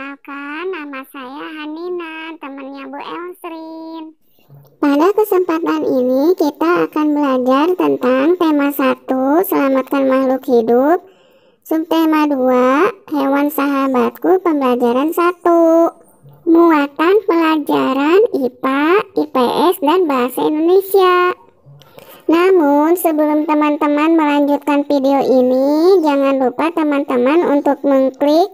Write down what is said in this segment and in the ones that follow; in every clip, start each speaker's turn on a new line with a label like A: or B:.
A: Perkenalkan, nama saya Hanina, temannya Bu Elsrin. Pada kesempatan ini kita akan belajar tentang tema 1, selamatkan makhluk hidup. Subtema 2, hewan sahabatku, pembelajaran 1. Muatan pelajaran IPA, IPS, dan Bahasa Indonesia. Namun sebelum teman-teman melanjutkan video ini, jangan lupa teman-teman untuk mengklik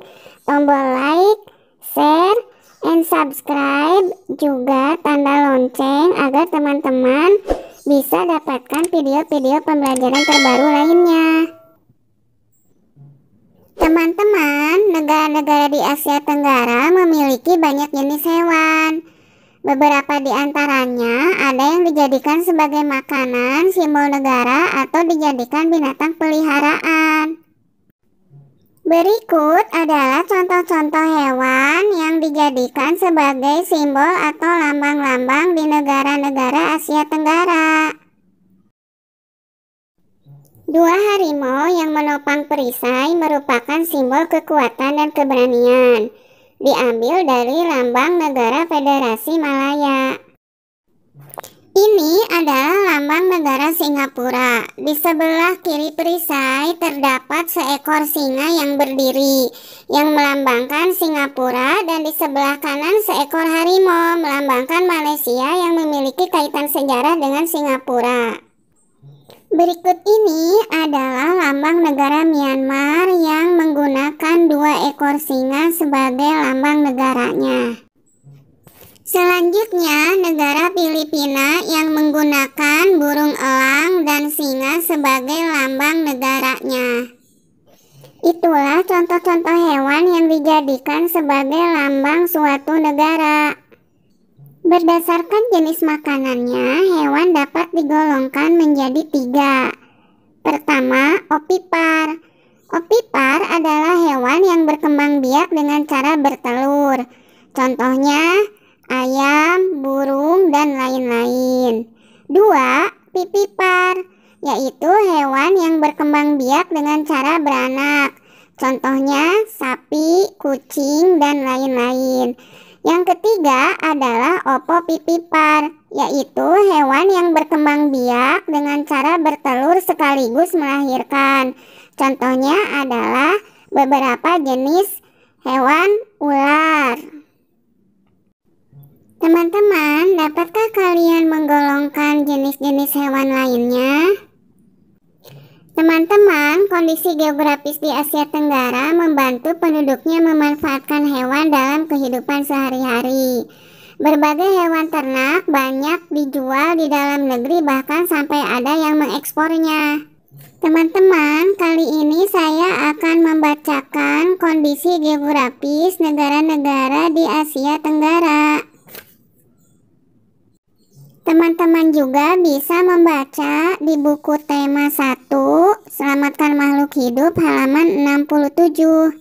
A: tombol like, share, and subscribe, juga tanda lonceng agar teman-teman bisa dapatkan video-video pembelajaran terbaru lainnya. Teman-teman, negara-negara di Asia Tenggara memiliki banyak jenis hewan. Beberapa di antaranya ada yang dijadikan sebagai makanan, simbol negara, atau dijadikan binatang peliharaan. Berikut adalah contoh-contoh hewan yang dijadikan sebagai simbol atau lambang-lambang di negara-negara Asia Tenggara. 2 harimau yang menopang perisai merupakan simbol kekuatan dan keberanian. Diambil dari lambang negara Federasi Malaya. Ini adalah lambang negara Singapura. Di sebelah kiri perisai terdapat seekor singa yang berdiri, yang melambangkan Singapura, dan di sebelah kanan seekor harimau melambangkan Malaysia yang memiliki kaitan sejarah dengan Singapura. Berikut ini adalah lambang negara Myanmar yang menggunakan 2 ekor singa sebagai lambang negaranya. Selanjutnya, negara Filipina yang menggunakan burung elang dan singa sebagai lambang negaranya. Itulah contoh-contoh hewan yang dijadikan sebagai lambang suatu negara. Berdasarkan jenis makanannya, hewan dapat digolongkan menjadi 3. Pertama, opipar. Opipar adalah hewan yang berkembang biak dengan cara bertelur. Contohnya, ayam, burung, dan lain-lain. 2. Pipipar, yaitu hewan yang berkembang biak dengan cara beranak. Contohnya, sapi, kucing, dan lain-lain. Yang ketiga adalah opopipipar, yaitu hewan yang berkembang biak dengan cara bertelur sekaligus melahirkan. Contohnya adalah beberapa jenis hewan ular. Teman-teman, dapatkah kalian menggolongkan jenis-jenis hewan lainnya? Teman-teman, kondisi geografis di Asia Tenggara membantu penduduknya memanfaatkan hewan dalam kehidupan sehari-hari. Berbagai hewan ternak banyak dijual di dalam negeri, bahkan sampai ada yang mengekspornya. Teman-teman, kali ini saya akan membacakan kondisi geografis negara-negara di Asia Tenggara. Teman-teman juga bisa membaca di buku tema 1, Selamatkan Makhluk Hidup, halaman 67.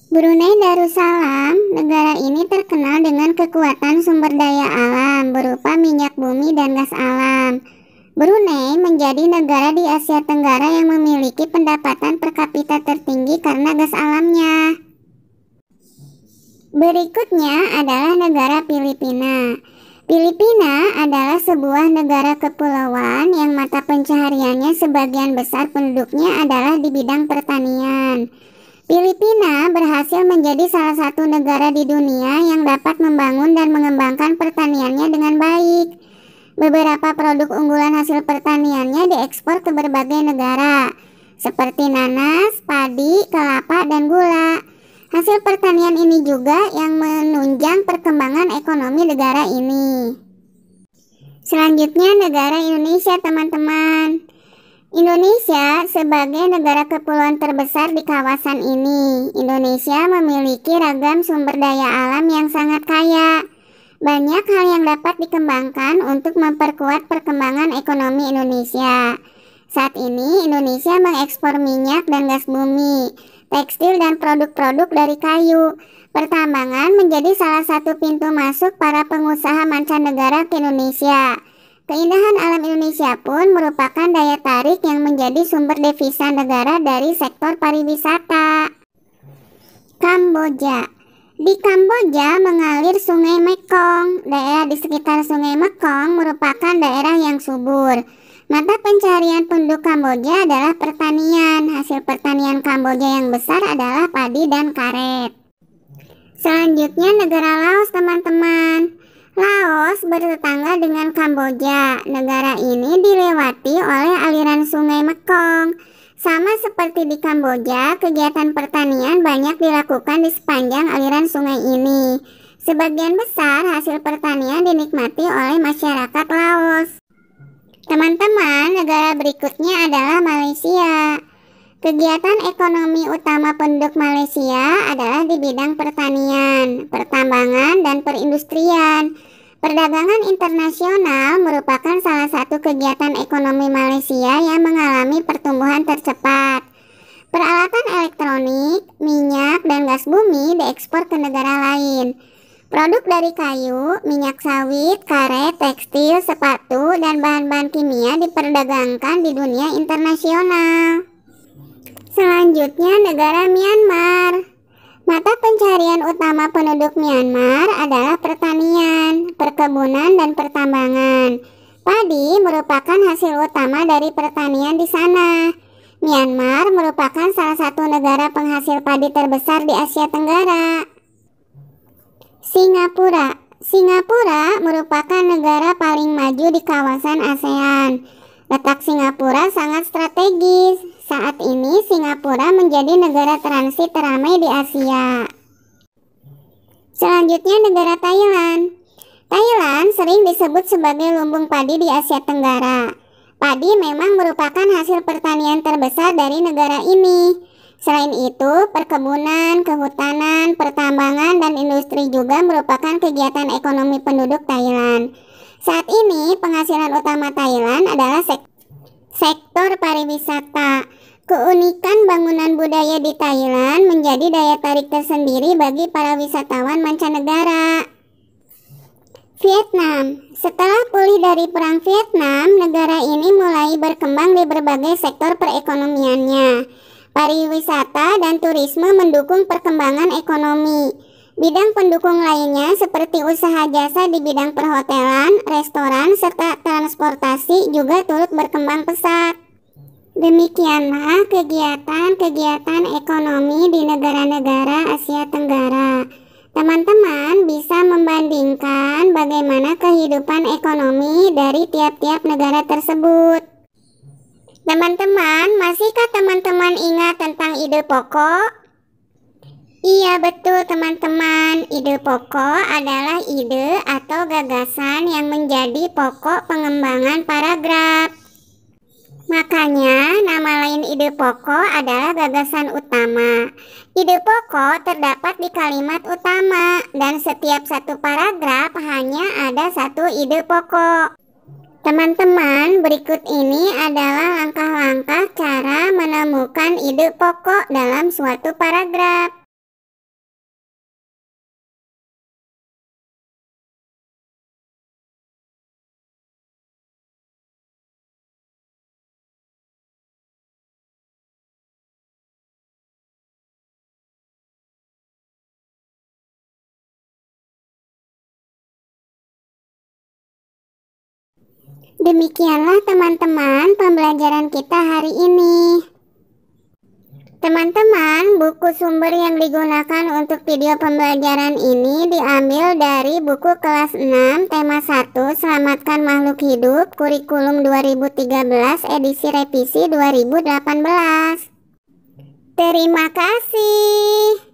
A: Brunei Darussalam, negara ini terkenal dengan kekuatan sumber daya alam berupa minyak bumi dan gas alam. Brunei menjadi negara di Asia Tenggara yang memiliki pendapatan per kapita tertinggi karena gas alamnya. Berikutnya adalah negara Filipina. Filipina adalah sebuah negara kepulauan yang mata pencahariannya sebagian besar penduduknya adalah di bidang pertanian. Filipina berhasil menjadi salah satu negara di dunia yang dapat membangun dan mengembangkan pertaniannya dengan baik. Beberapa produk unggulan hasil pertaniannya diekspor ke berbagai negara, seperti nanas, padi, kelapa, dan gula. Hasil pertanian ini juga yang menunjang perkembangan ekonomi negara ini. Selanjutnya negara Indonesia, teman-teman. Indonesia sebagai negara kepulauan terbesar di kawasan ini. Indonesia memiliki ragam sumber daya alam yang sangat kaya. Banyak hal yang dapat dikembangkan untuk memperkuat perkembangan ekonomi Indonesia. Saat ini Indonesia mengekspor minyak dan gas bumi, tekstil, dan produk-produk dari kayu. Pertambangan menjadi salah satu pintu masuk para pengusaha mancanegara ke Indonesia. Keindahan alam Indonesia pun merupakan daya tarik yang menjadi sumber devisa negara dari sektor pariwisata. Kamboja Kamboja. Di Kamboja mengalir Sungai Mekong. Daerah di sekitar Sungai Mekong merupakan daerah yang subur. Mata pencaharian penduduk Kamboja adalah pertanian. Hasil pertanian Kamboja yang besar adalah padi dan karet. Selanjutnya negara Laos, teman-teman. Laos bertetangga dengan Kamboja. Negara ini dilewati oleh aliran Sungai Mekong. Sama seperti di Kamboja, kegiatan pertanian banyak dilakukan di sepanjang aliran sungai ini. Sebagian besar hasil pertanian dinikmati oleh masyarakat Laos. Teman-teman, negara berikutnya adalah Malaysia. Kegiatan ekonomi utama penduduk Malaysia adalah di bidang pertanian, pertambangan, dan perindustrian. Perdagangan internasional merupakan salah satu kegiatan ekonomi Malaysia yang mengalami pertumbuhan tercepat. Peralatan elektronik, minyak, dan gas bumi diekspor ke negara lain. Produk dari kayu, minyak sawit, karet, tekstil, sepatu, dan bahan-bahan kimia diperdagangkan di dunia internasional. Selanjutnya negara Myanmar. Mata pencaharian utama penduduk Myanmar adalah pertanian, perkebunan, dan pertambangan. Padi merupakan hasil utama dari pertanian di sana. Myanmar merupakan salah satu negara penghasil padi terbesar di Asia Tenggara. Singapura. Singapura merupakan negara paling maju di kawasan ASEAN. Letak Singapura sangat strategis. Saat ini Singapura menjadi negara transit teramai di Asia. Selanjutnya negara Thailand. Thailand sering disebut sebagai lumbung padi di Asia Tenggara. Padi memang merupakan hasil pertanian terbesar dari negara ini. Selain itu, perkebunan, kehutanan, pertambangan, dan industri juga merupakan kegiatan ekonomi penduduk Thailand. Saat ini penghasilan utama Thailand adalah sektor pariwisata. Keunikan bangunan budaya di Thailand menjadi daya tarik tersendiri bagi para wisatawan mancanegara. Vietnam. Setelah pulih dari Perang Vietnam, negara ini mulai berkembang di berbagai sektor perekonomiannya. Pariwisata dan turisme mendukung perkembangan ekonomi. Bidang pendukung lainnya seperti usaha jasa di bidang perhotelan, restoran, serta transportasi juga turut berkembang pesat. Demikianlah kegiatan-kegiatan ekonomi di negara-negara Asia Tenggara. Teman-teman bisa membandingkan bagaimana kehidupan ekonomi dari tiap-tiap negara tersebut. Teman-teman, masihkah teman-teman ingat tentang ide pokok? Iya betul teman-teman, ide pokok adalah ide atau gagasan yang menjadi pokok pengembangan paragraf. Makanya nama lain ide pokok adalah gagasan utama. Ide pokok terdapat di kalimat utama dan setiap satu paragraf hanya ada satu ide pokok. Teman-teman, berikut ini adalah langkah-langkah cara menemukan ide pokok dalam suatu paragraf. Demikianlah teman-teman pembelajaran kita hari ini. Teman-teman, buku sumber yang digunakan untuk video pembelajaran ini diambil dari buku kelas 6 tema 1 Selamatkan Makhluk Hidup Kurikulum 2013 edisi revisi 2018. Terima kasih.